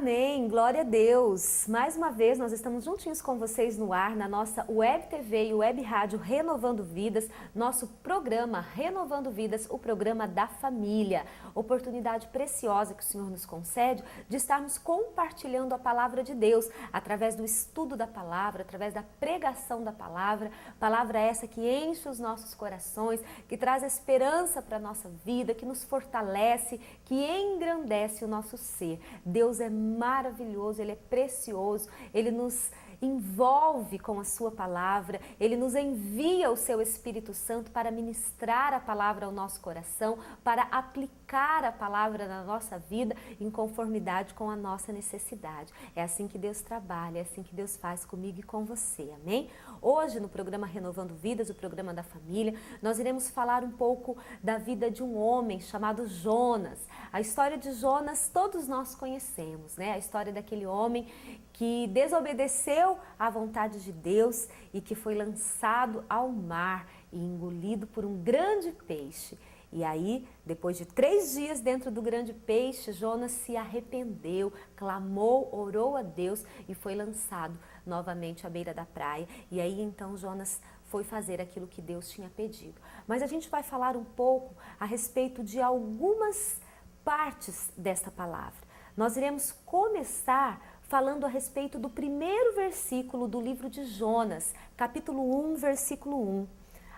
Amém, glória a Deus. Mais uma vez nós estamos juntinhos com vocês no ar, na nossa Web TV e Web Rádio Renovando Vidas, nosso programa Renovando Vidas, o programa da família. Oportunidade preciosa que o Senhor nos concede de estarmos compartilhando a palavra de Deus, através do estudo da palavra, através da pregação da palavra essa que enche os nossos corações, que traz esperança para a nossa vida, que nos fortalece, que engrandece o nosso ser. Deus é maravilhoso, Ele é precioso, Ele nos envolve com a sua palavra, Ele nos envia o seu Espírito Santo para ministrar a palavra ao nosso coração, para aplicar a palavra na nossa vida em conformidade com a nossa necessidade. É assim que Deus trabalha, é assim que Deus faz comigo e com você, amém? Hoje no programa Renovando Vidas, o programa da família, nós iremos falar um pouco da vida de um homem chamado Jonas. A história de Jonas todos nós conhecemos, né? A história daquele homem que desobedeceu à vontade de Deus e que foi lançado ao mar e engolido por um grande peixe. E aí, depois de 3 dias dentro do grande peixe, Jonas se arrependeu, clamou, orou a Deus e foi lançado novamente à beira da praia. E aí então Jonas foi fazer aquilo que Deus tinha pedido. Mas a gente vai falar um pouco a respeito de algumas partes desta palavra. Nós iremos começar falando a respeito do primeiro versículo do livro de Jonas, capítulo 1, versículo 1.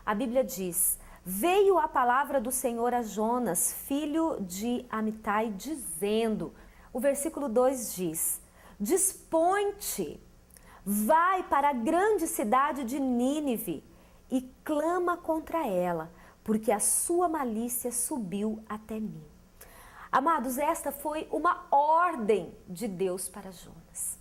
A Bíblia diz: veio a palavra do Senhor a Jonas, filho de Amitai, dizendo... O versículo 2 diz: dispõe-te, vai para a grande cidade de Nínive e clama contra ela, porque a sua malícia subiu até mim. Amados, esta foi uma ordem de Deus para Jonas.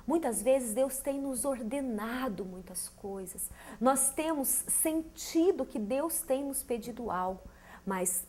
Muitas vezes Deus tem nos ordenado muitas coisas. Nós temos sentido que Deus tem nos pedido algo, mas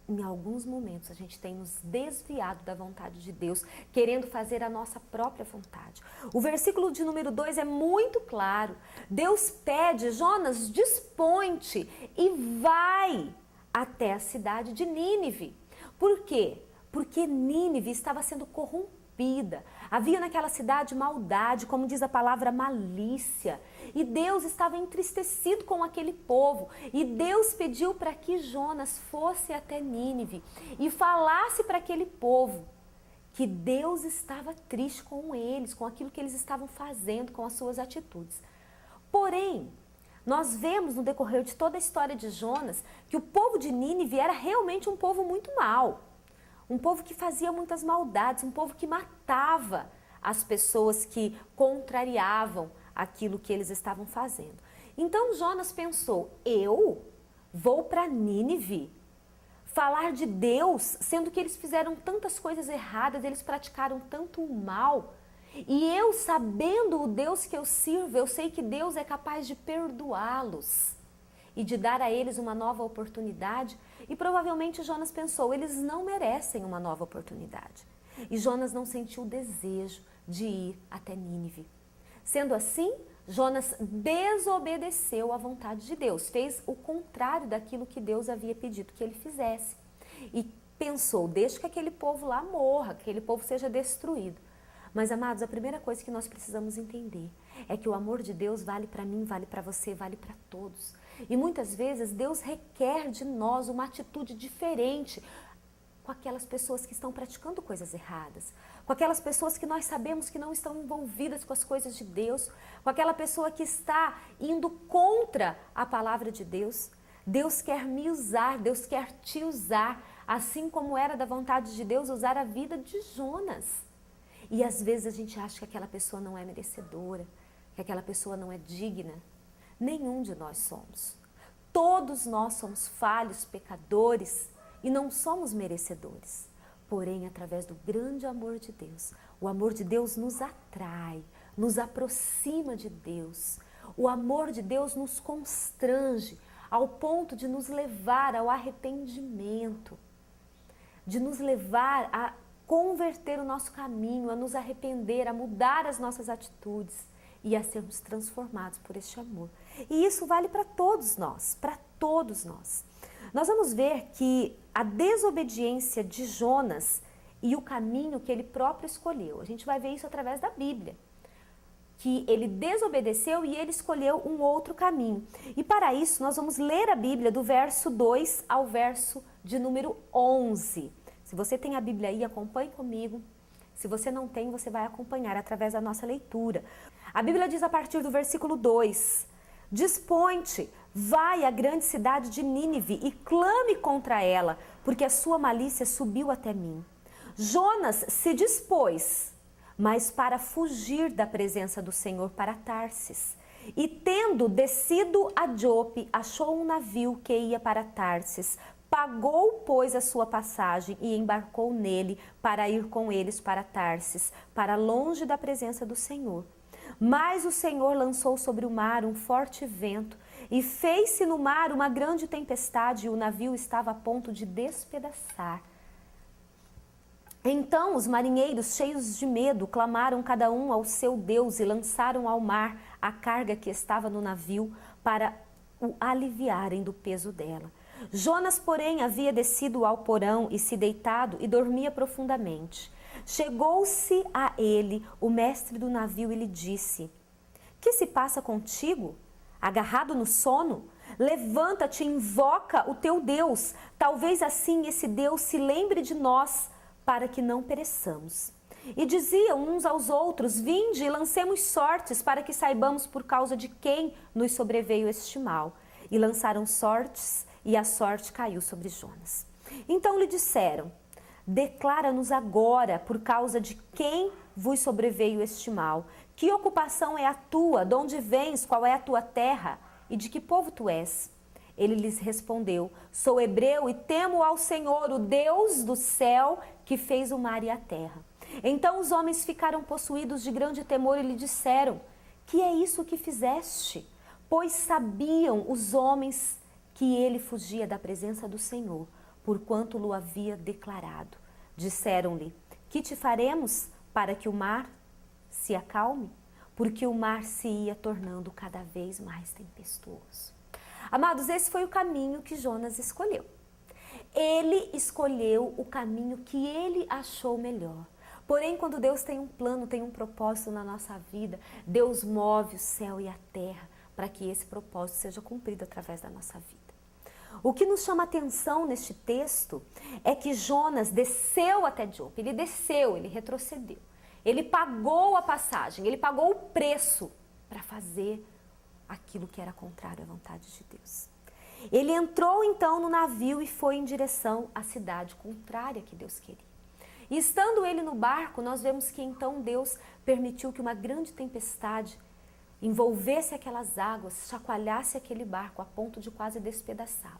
em alguns momentos a gente tem nos desviado da vontade de Deus, querendo fazer a nossa própria vontade. O versículo de número 2 é muito claro. Deus pede: Jonas, dispõe-te e vai até a cidade de Nínive. Por quê? Porque Nínive estava sendo corrompida. Havia naquela cidade maldade, como diz a palavra, malícia. E Deus estava entristecido com aquele povo. E Deus pediu para que Jonas fosse até Nínive e falasse para aquele povo que Deus estava triste com eles, com aquilo que eles estavam fazendo, com as suas atitudes. Porém, nós vemos no decorrer de toda a história de Jonas que o povo de Nínive era realmente um povo muito mau. Um povo que fazia muitas maldades, um povo que matava as pessoas que contrariavam aquilo que eles estavam fazendo. Então Jonas pensou: eu vou para Nínive falar de Deus, sendo que eles fizeram tantas coisas erradas, eles praticaram tanto mal. E eu, sabendo o Deus que eu sirvo, eu sei que Deus é capaz de perdoá-los e de dar a eles uma nova oportunidade. E provavelmente Jonas pensou: eles não merecem uma nova oportunidade. E Jonas não sentiu o desejo de ir até Nínive. Sendo assim, Jonas desobedeceu à vontade de Deus, fez o contrário daquilo que Deus havia pedido que ele fizesse. E pensou: deixa que aquele povo lá morra, que aquele povo seja destruído. Mas, amados, a primeira coisa que nós precisamos entender é que o amor de Deus vale para mim, vale para você, vale para todos. E muitas vezes Deus requer de nós uma atitude diferente com aquelas pessoas que estão praticando coisas erradas, com aquelas pessoas que nós sabemos que não estão envolvidas com as coisas de Deus, com aquela pessoa que está indo contra a palavra de Deus. Deus quer me usar, Deus quer te usar, assim como era da vontade de Deus usar a vida de Jonas. E às vezes a gente acha que aquela pessoa não é merecedora, que aquela pessoa não é digna. Nenhum de nós somos. Todos nós somos falhos, pecadores e não somos merecedores. Porém, através do grande amor de Deus, o amor de Deus nos atrai, nos aproxima de Deus. O amor de Deus nos constrange ao ponto de nos levar ao arrependimento, de nos levar a converter o nosso caminho, a nos arrepender, a mudar as nossas atitudes e a sermos transformados por este amor. E isso vale para todos nós, para todos nós. Nós vamos ver que a desobediência de Jonas e o caminho que ele próprio escolheu. A gente vai ver isso através da Bíblia, que ele desobedeceu e ele escolheu um outro caminho. E para isso nós vamos ler a Bíblia do verso 2 ao verso de número 11. Se você tem a Bíblia aí, acompanhe comigo. Se você não tem, você vai acompanhar através da nossa leitura. A Bíblia diz a partir do versículo 2: Dispõe-te, vai à grande cidade de Nínive e clame contra ela, porque a sua malícia subiu até mim. Jonas se dispôs, mas para fugir da presença do Senhor para Tarsis. E tendo descido a Jope, achou um navio que ia para Tarsis. Pagou, pois, a sua passagem e embarcou nele para ir com eles para Tarsis, para longe da presença do Senhor. Mas o Senhor lançou sobre o mar um forte vento e fez-se no mar uma grande tempestade e o navio estava a ponto de despedaçar. Então os marinheiros, cheios de medo, clamaram cada um ao seu Deus e lançaram ao mar a carga que estava no navio para o aliviarem do peso dela. Jonas, porém, havia descido ao porão e se deitado e dormia profundamente. Chegou-se a ele o mestre do navio e lhe disse: Que se passa contigo? Agarrado no sono? Levanta-te e invoca o teu Deus. Talvez assim esse Deus se lembre de nós, para que não pereçamos. E diziam uns aos outros: Vinde e lancemos sortes, para que saibamos por causa de quem nos sobreveio este mal. E lançaram sortes, e a sorte caiu sobre Jonas. Então lhe disseram: Declara-nos agora por causa de quem vos sobreveio este mal. Que ocupação é a tua? De onde vens? Qual é a tua terra? E de que povo tu és? Ele lhes respondeu: Sou hebreu e temo ao Senhor, o Deus do céu, que fez o mar e a terra. Então os homens ficaram possuídos de grande temor e lhe disseram: Que é isso que fizeste? Pois sabiam os homens que ele fugia da presença do Senhor, porquanto lhe havia declarado. Disseram-lhe: Que te faremos para que o mar se acalme? Porque o mar se ia tornando cada vez mais tempestuoso. Amados, esse foi o caminho que Jonas escolheu. Ele escolheu o caminho que ele achou melhor. Porém, quando Deus tem um plano, tem um propósito na nossa vida, Deus move o céu e a terra para que esse propósito seja cumprido através da nossa vida. O que nos chama atenção neste texto é que Jonas desceu até Jope. Ele desceu, ele retrocedeu. Ele pagou a passagem, ele pagou o preço para fazer aquilo que era contrário à vontade de Deus. Ele entrou então no navio e foi em direção à cidade contrária que Deus queria. E estando ele no barco, nós vemos que então Deus permitiu que uma grande tempestade envolvesse aquelas águas, chacoalhasse aquele barco a ponto de quase despedaçá-lo.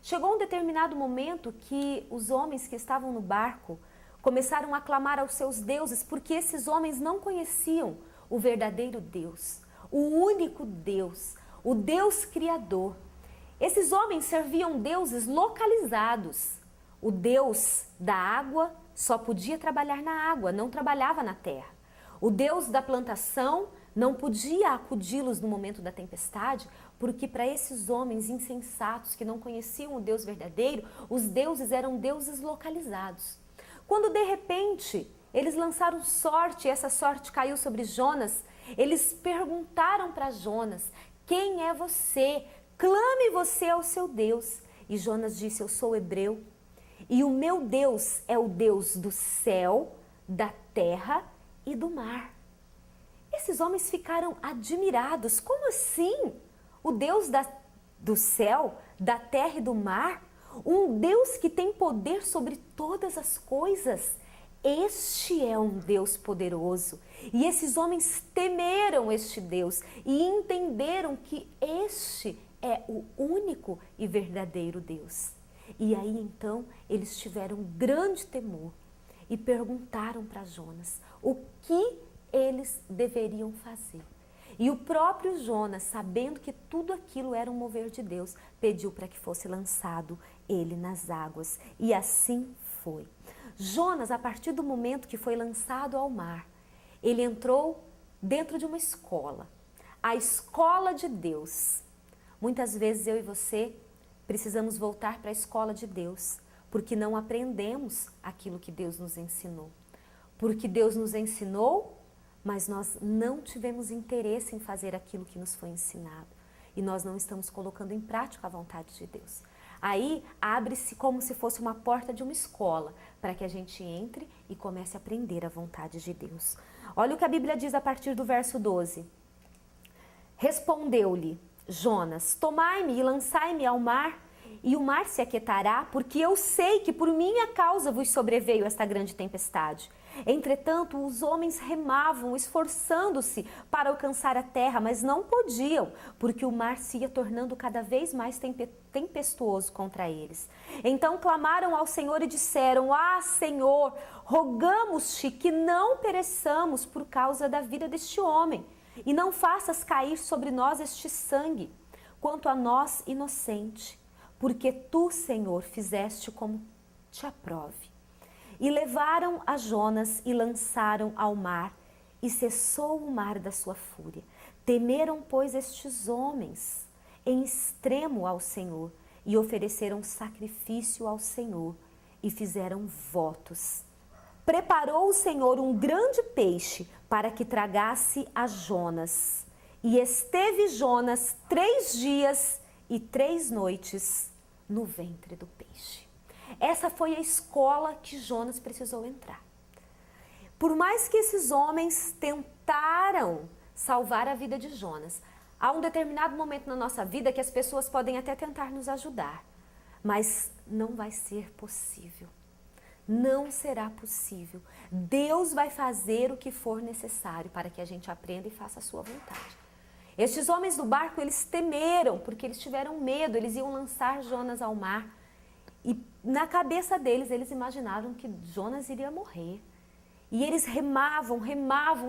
Chegou um determinado momento que os homens que estavam no barco começaram a clamar aos seus deuses, porque esses homens não conheciam o verdadeiro Deus, o único Deus, o Deus Criador. Esses homens serviam deuses localizados. O Deus da água só podia trabalhar na água, não trabalhava na terra. O Deus da plantação não podia acudi-los no momento da tempestade, porque para esses homens insensatos que não conheciam o Deus verdadeiro, os deuses eram deuses localizados. Quando de repente eles lançaram sorte e essa sorte caiu sobre Jonas, eles perguntaram para Jonas: Quem é você? Clame você ao seu Deus. E Jonas disse: Eu sou hebreu e o meu Deus é o Deus do céu, da terra e do mar. Esses homens ficaram admirados. Como assim? O Deus do céu, da terra e do mar? Um Deus que tem poder sobre todas as coisas? Este é um Deus poderoso. E esses homens temeram este Deus e entenderam que este é o único e verdadeiro Deus. E aí então eles tiveram grande temor e perguntaram para Jonas o que eles deveriam fazer. E o próprio Jonas, sabendo que tudo aquilo era um mover de Deus, pediu para que fosse lançado ele nas águas. E assim foi. Jonas, a partir do momento que foi lançado ao mar, ele entrou dentro de uma escola, a escola de Deus. Muitas vezes eu e você precisamos voltar para a escola de Deus, Porque não aprendemos aquilo que Deus nos ensinou. Porque Deus nos ensinou, mas nós não tivemos interesse em fazer aquilo que nos foi ensinado. E nós não estamos colocando em prática a vontade de Deus. Aí abre-se como se fosse uma porta de uma escola, para que a gente entre e comece a aprender a vontade de Deus. Olha o que a Bíblia diz a partir do verso 12. Respondeu-lhe Jonas: tomai-me e lançai-me ao mar, e o mar se aquietará, porque eu sei que por minha causa vos sobreveio esta grande tempestade. Entretanto, os homens remavam, esforçando-se para alcançar a terra, mas não podiam, porque o mar se ia tornando cada vez mais tempestuoso contra eles. Então clamaram ao Senhor e disseram: ah, Senhor, rogamos-te que não pereçamos por causa da vida deste homem, e não faças cair sobre nós este sangue, quanto a nós inocente, porque tu, Senhor, fizeste como te aprove. E levaram a Jonas e lançaram ao mar, e cessou o mar da sua fúria. Temeram, pois, estes homens em extremo ao Senhor, e ofereceram sacrifício ao Senhor, e fizeram votos. Preparou o Senhor um grande peixe para que tragasse a Jonas. E esteve Jonas 3 dias e 3 noites no ventre do peixe. Essa foi a escola que Jonas precisou entrar. Por mais que esses homens tentaram salvar a vida de Jonas, há um determinado momento na nossa vida que as pessoas podem até tentar nos ajudar, mas não vai ser possível. Não será possível. Deus vai fazer o que for necessário para que a gente aprenda e faça a sua vontade. Estes homens do barco, eles temeram, porque eles tiveram medo, eles iam lançar Jonas ao mar. E na cabeça deles, eles imaginaram que Jonas iria morrer. E eles remavam,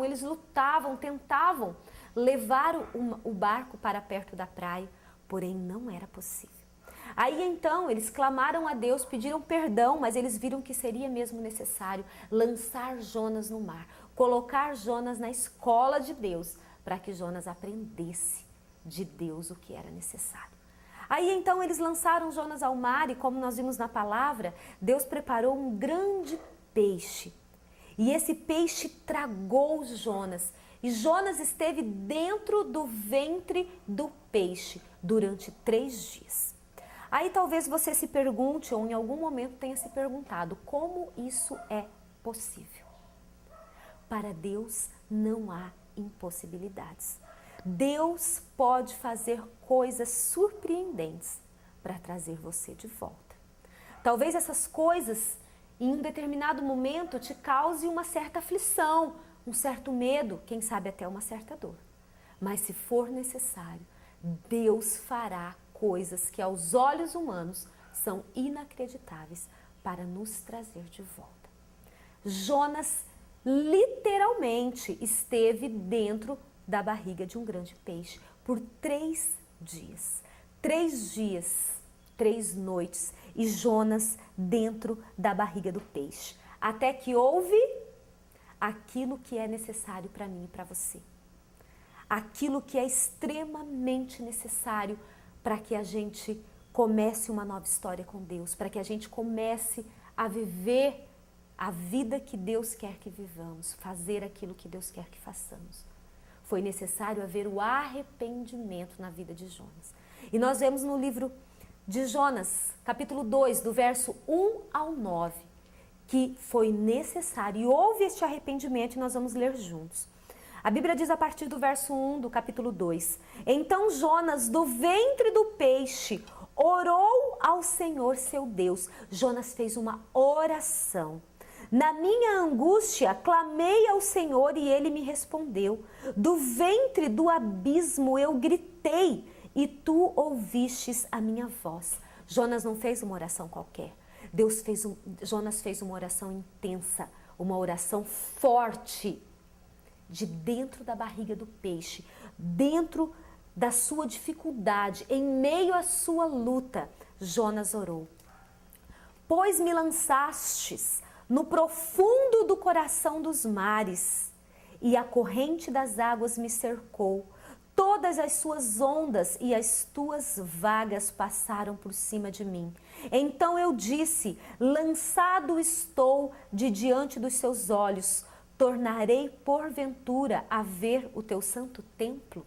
eles lutavam, tentavam levar o barco para perto da praia, porém não era possível. Aí então eles clamaram a Deus, pediram perdão, mas eles viram que seria mesmo necessário lançar Jonas no mar, colocar Jonas na escola de Deus, para que Jonas aprendesse de Deus o que era necessário. Aí então eles lançaram Jonas ao mar e, como nós vimos na palavra, Deus preparou um grande peixe. E esse peixe tragou Jonas. E Jonas esteve dentro do ventre do peixe durante 3 dias. Aí talvez você se pergunte, ou em algum momento tenha se perguntado, como isso é possível? Para Deus não há impossibilidades. Deus pode fazer coisas surpreendentes para trazer você de volta. Talvez essas coisas, em um determinado momento, te cause uma certa aflição, um certo medo, quem sabe até uma certa dor. Mas se for necessário, Deus fará coisas que aos olhos humanos são inacreditáveis para nos trazer de volta. Jonas literalmente esteve dentro da barriga de um grande peixe por 3 dias. 3 dias, 3 noites, e Jonas dentro da barriga do peixe. Até que houve aquilo que é necessário para mim e para você. Aquilo que é extremamente necessário para que a gente comece uma nova história com Deus, para que a gente comece a viver a vida que Deus quer que vivamos, fazer aquilo que Deus quer que façamos. Foi necessário haver o arrependimento na vida de Jonas. E nós vemos no livro de Jonas, capítulo 2, do verso 1 ao 9, que foi necessário, e houve este arrependimento, e nós vamos ler juntos. A Bíblia diz a partir do verso 1 do capítulo 2, então Jonas, do ventre do peixe, orou ao Senhor seu Deus. Jonas fez uma oração. Na minha angústia, clamei ao Senhor e ele me respondeu. Do ventre do abismo eu gritei e tu ouvistes a minha voz. Jonas não fez uma oração qualquer. Jonas fez uma oração intensa, uma oração forte, de dentro da barriga do peixe, dentro da sua dificuldade, em meio à sua luta. Jonas orou. Pois me lançastes no profundo do coração dos mares, e a corrente das águas me cercou. Todas as suas ondas e as tuas vagas passaram por cima de mim. Então eu disse: lançado estou de diante dos seus olhos, tornarei porventura a ver o teu santo templo?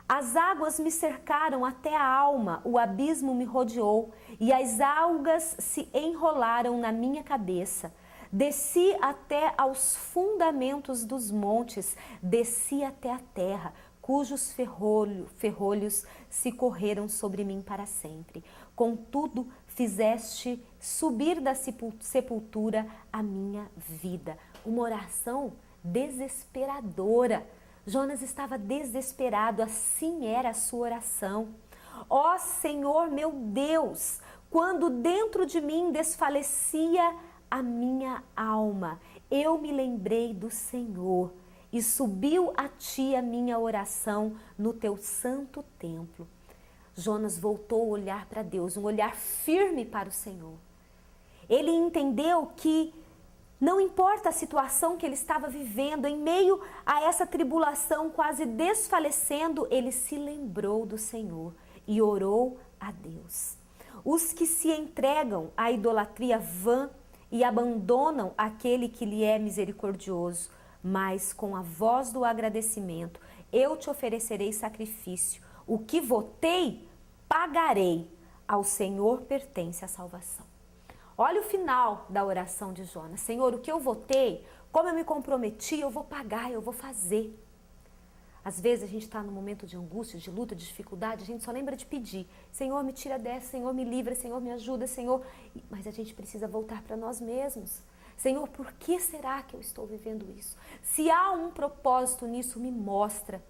As águas me cercaram até a alma, o abismo me rodeou, e as algas se enrolaram na minha cabeça. Desci até aos fundamentos dos montes, desci até a terra, cujos ferrolhos se correram sobre mim para sempre. Contudo, fizeste subir da sepultura a minha vida. Uma oração desesperadora. Jonas estava desesperado, assim era a sua oração. Ó Senhor meu Deus, quando dentro de mim desfalecia a minha alma, eu me lembrei do Senhor e subiu a ti a minha oração no teu santo templo. Jonas voltou a olhar para Deus, um olhar firme para o Senhor. Ele entendeu que não importa a situação que ele estava vivendo, em meio a essa tribulação quase desfalecendo, ele se lembrou do Senhor e orou a Deus. Os que se entregam à idolatria vã e abandonam aquele que lhe é misericordioso, mas com a voz do agradecimento, eu te oferecerei sacrifício. O que votei, pagarei. Ao Senhor pertence a salvação. Olha o final da oração de Jonas. Senhor, o que eu votei, como eu me comprometi, eu vou pagar, eu vou fazer. Às vezes a gente está num momento de angústia, de luta, de dificuldade, a gente só lembra de pedir. Senhor, me tira dessa, Senhor, me livra, Senhor, me ajuda, Senhor. Mas a gente precisa voltar para nós mesmos. Senhor, por que será que eu estou vivendo isso? Se há um propósito nisso, me mostra.